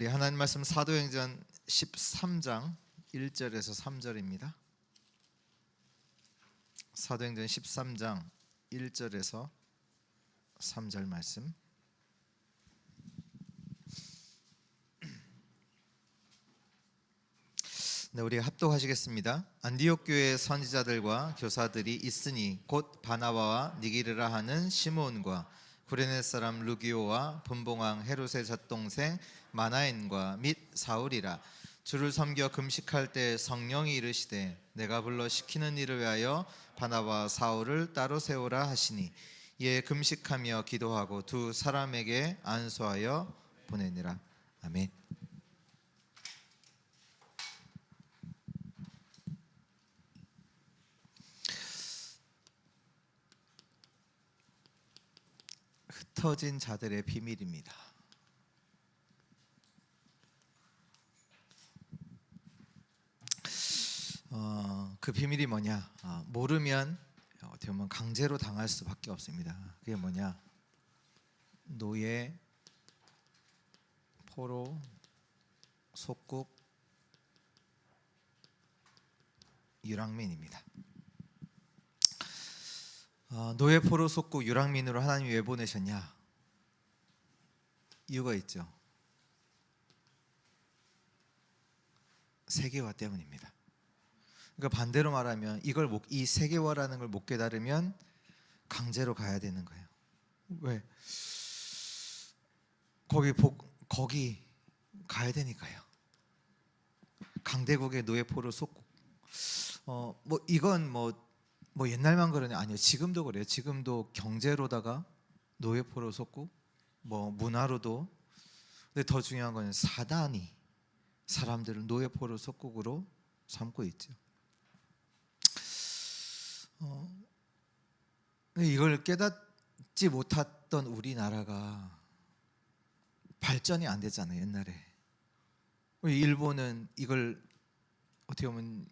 우리 하나님 말씀 사도행전 13장 1절에서 3절입니다. 사도행전 13장 1절에서 3절 말씀. 네, 우리 합독하시겠습니다. 안디옥 교회의 선지자들과 교사들이 있으니 곧 바나바와 니기르라 하는 시므온과 구레네 사람 루기오와 분봉왕 헤롯의 젖동생 마나엔과 및 사울이라. 주를 섬겨 금식할 때 성령이 이르시되 내가 불러 시키는 일을 위하여 바나바와 사울을 따로 세우라 하시니 이에 금식하며 기도하고 두 사람에게 안수하여 보내니라. 아멘. 흩어진 자들의 비밀입니다. 그 비밀이 뭐냐? 모르면 어떻게 보면 강제로 당할 수밖에 없습니다. 그게 뭐냐? 노예, 포로, 속국, 유랑민입니다. 노예, 포로, 속국, 유랑민으로 하나님이 왜 보내셨냐? 이유가 있죠. 세계화 때문입니다. 그러니까 반대로 말하면 이 세계화라는 걸 못 깨달으면 강제로 가야 되는 거예요. 왜? 거기 가야 되니까요. 강대국의 노예, 포로, 속국. 이건 옛날만 그러냐? 아니요, 지금도 그래요. 지금도 경제로다가 노예, 포로, 속국, 문화로도. 근데 더 중요한 건 사단이 사람들을 노예, 포로, 속국으로 삼고 있죠. 이걸 깨닫지 못했던 우리나라가 발전이 안 됐잖아요. 옛날에 일본은 이걸 어떻게 보면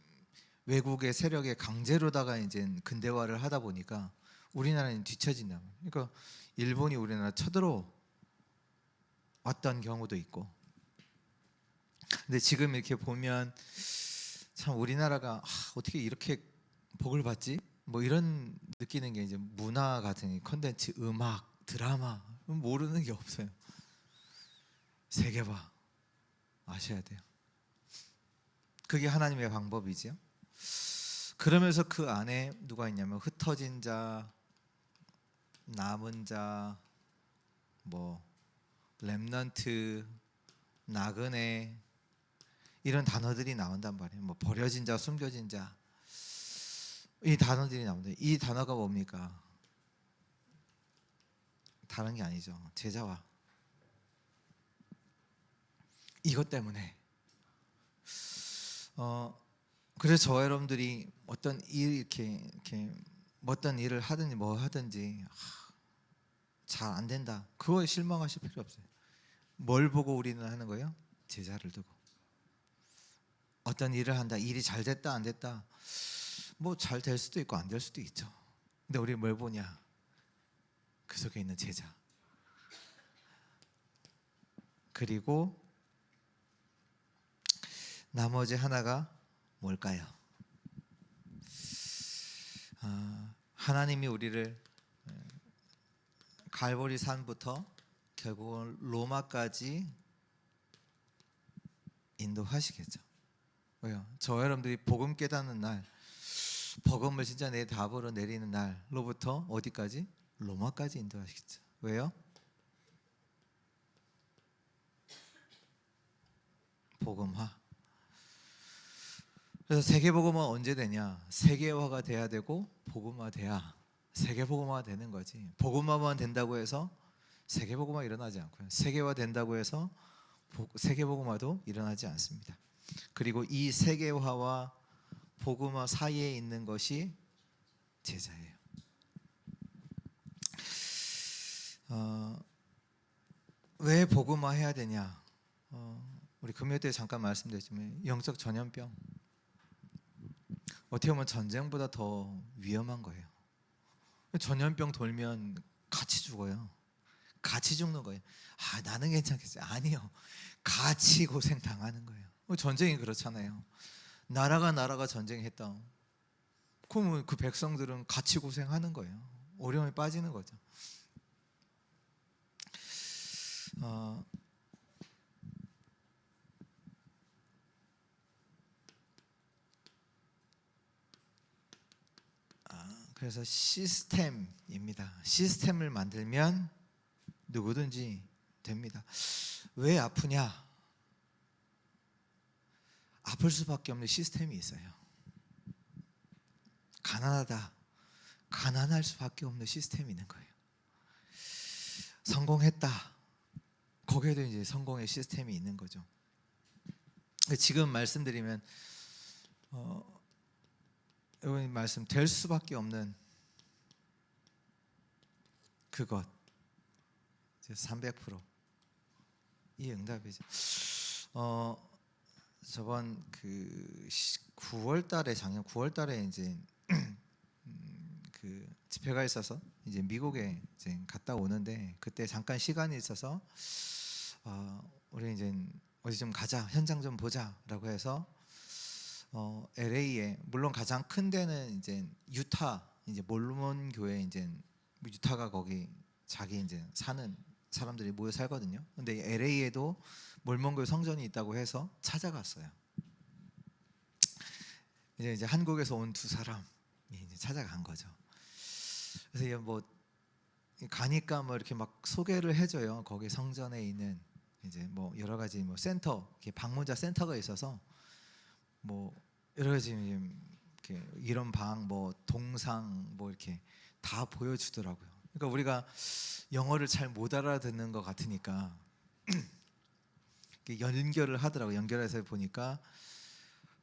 외국의 세력의 강제로다가 이제 근대화를 하다 보니까 우리나라는 뒤처진다. 그러니까 일본이 우리나라 쳐들어 왔던 경우도 있고. 근데 지금 이렇게 보면 참 우리나라가 어떻게 이렇게 복을 받지? 이런 느끼는 게 이제 문화 같은 컨텐츠, 음악, 드라마 모르는 게 없어요. 세계화 아셔야 돼요. 그게 하나님의 방법이지요. 그러면서 그 안에 누가 있냐면 흩어진 자, 남은 자, 렘넌트, 나그네 이런 단어들이 나온단 말이에요. 버려진 자, 숨겨진 자, 이 단어들이 나옵니다. 이 단어가 뭡니까? 다른 게 아니죠. 제자와. 이것 때문에 그래서 저 여러분들이 어떤 일을 하든지 하든지 잘 안 된다. 그거에 실망하실 필요 없어요. 뭘 보고 우리는 하는 거예요? 제자를 두고. 어떤 일을 한다. 일이 잘 됐다 안 됐다. 잘 될 수도 있고 안 될 수도 있죠. 근데 우리 뭘 보냐? 그 속에 있는 제자. 그리고 나머지 하나가 뭘까요? 하나님이 우리를 갈보리 산부터 결국은 로마까지 인도하시겠죠. 왜요? 저 여러분들이 복음 깨닫는 날, 복음을 진짜 내 답으로 내리는 날로부터 어디까지? 로마까지 인도하시겠죠. 왜요? 복음화. 그래서 세계복음화 언제 되냐? 세계화가 돼야 되고 복음화 돼야 세계복음화가 되는 거지. 복음화만 된다고 해서 세계복음화 일어나지 않고요. 세계화 된다고 해서 세계복음화도 일어나지 않습니다. 그리고 이 세계화와 복음화 사이에 있는 것이 제자예요. 왜 복음화 해야 되냐? 우리 금요 때 잠깐 말씀드렸지만 영적 전염병. 어떻게 보면 전쟁보다 더 위험한 거예요. 전염병 돌면 같이 죽어요. 같이 죽는 거예요. 나는 괜찮겠어요. 아니요. 같이 고생 당하는 거예요. 전쟁이 그렇잖아요. 나라가 전쟁했다. 그러면 그 백성들은 같이 고생하는 거예요. 어려움에 빠지는 거죠. 그래서 시스템입니다. 시스템을 만들면 누구든지 됩니다. 왜 아프냐? 아플 수밖에 없는 시스템이 있어요. 가난하다. 가난할 수밖에 없는 시스템이 있는 거예요. 성공했다. 거기에도 이제 성공의 시스템이 있는 거죠. 지금 말씀드리면 여러분 말씀 될 수밖에 없는 그것 300%이 응답이죠. 저번 그 9월달에 작년 9월달에 이제 그 집회가 있어서 이제 미국에 이제 갔다 오는데 그때 잠깐 시간이 있어서 우리 이제 어디 좀 가자, 현장 좀 보자라고 해서 LA에 물론 가장 큰 데는 이제 유타 이제 몰몬 교회 이제 유타가 거기 자기 이제 사는 사람들이 모여 살거든요. 근데 LA에도 몰몬 교회 성전이 있다고 해서 찾아갔어요. 이제 한국에서 온 두 사람이 이제 찾아간 거죠. 그래서 뭐 가니까 뭐 이렇게 막 소개를 해줘요. 거기 성전에 있는 이제 뭐 여러 가지 뭐 센터, 이렇게 방문자 센터가 있어서 뭐 여러 가지 이렇게 이런 방, 뭐 동상, 뭐 이렇게 다 보여주더라고요. 그러니까 우리가 영어를 잘 못 알아듣는 것 같으니까 연결을 하더라고요. 연결해서 보니까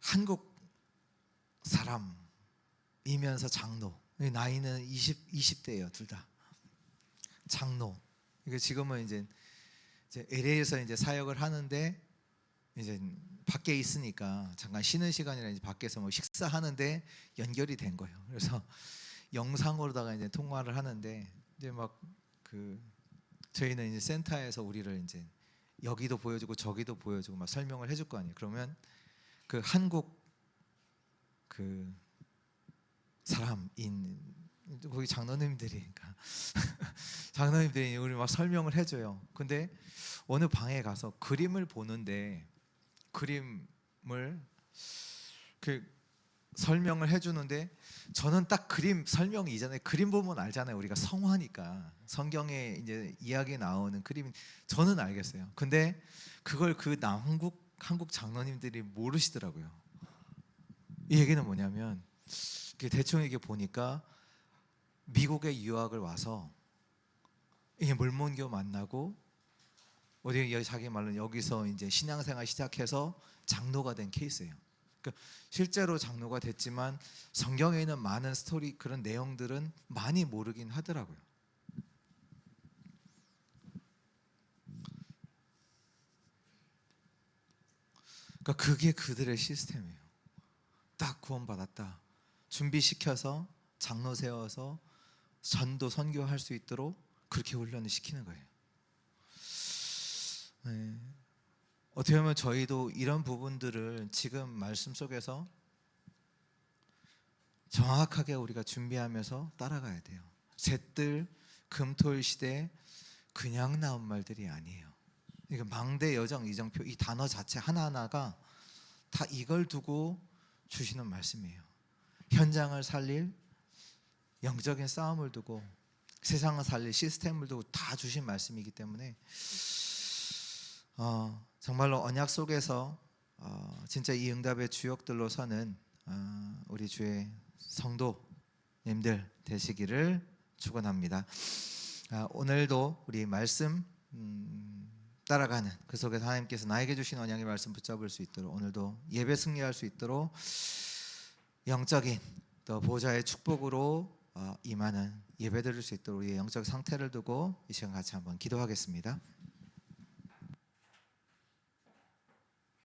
한국 사람이면서 장로, 나이는 20대예요, 둘 다. 장로. 이게 지금은 이제 LA에서 이제 사역을 하는데 이제 밖에 있으니까 잠깐 쉬는 시간이라 이제 밖에서 뭐 식사하는데 연결이 된 거예요. 그래서 영상으로다가 이제 통화를 하는데 이제 막 그 저희는 이제 센터에서 우리를 이제 여기도 보여주고 저기도 보여주고 막 설명을 해줄 거 아니에요. 그러면 그 한국 그 사람인 거기 장로님들이니까 장로님들이 우리 막 설명을 해줘요. 근데 어느 방에 가서 그림을 보는데 그림을 그 설명을 해주는데 저는 딱 그림 설명 이전에 그림 보면 알잖아요. 우리가 성화니까 성경에 이제 이야기 나오는 그림 저는 알겠어요. 근데 그걸 그 한국 장로님들이 모르시더라고요. 이 얘기는 뭐냐면 대충 이게 보니까 미국에 유학을 와서 이게 몰몬교 만나고 어디 자기 말로는 여기서 이제 신앙생활 시작해서 장로가 된 케이스예요. 그러니까 실제로 장로가 됐지만 성경에 있는 많은 스토리 그런 내용들은 많이 모르긴 하더라고요. 그러니까 그게 그들의 시스템이에요. 딱 구원받았다. 준비시켜서 장로 세워서 전도 선교할 수 있도록 그렇게 훈련을 시키는 거예요. 네. 어떻게 보면 저희도 이런 부분들을 지금 말씀 속에서 정확하게 우리가 준비하면서 따라가야 돼요. 셋들 금토일 시대 그냥 나온 말들이 아니에요. 이거 망대 여정 이정표 이 단어 자체 하나하나가 다 이걸 두고 주시는 말씀이에요. 현장을 살릴 영적인 싸움을 두고 세상을 살릴 시스템을 두고 다 주신 말씀이기 때문에 정말로 언약 속에서 진짜 이 응답의 주역들로 서는 우리 주의 성도님들 되시기를 축원합니다. 오늘도 우리 말씀 따라가는 그 속에서 하나님께서 나에게 주신 언약의 말씀 붙잡을 수 있도록 오늘도 예배 승리할 수 있도록 영적인 또 보좌의 축복으로 임하는 예배 드릴 수 있도록 우리의 영적 상태를 두고 이 시간 같이 한번 기도하겠습니다.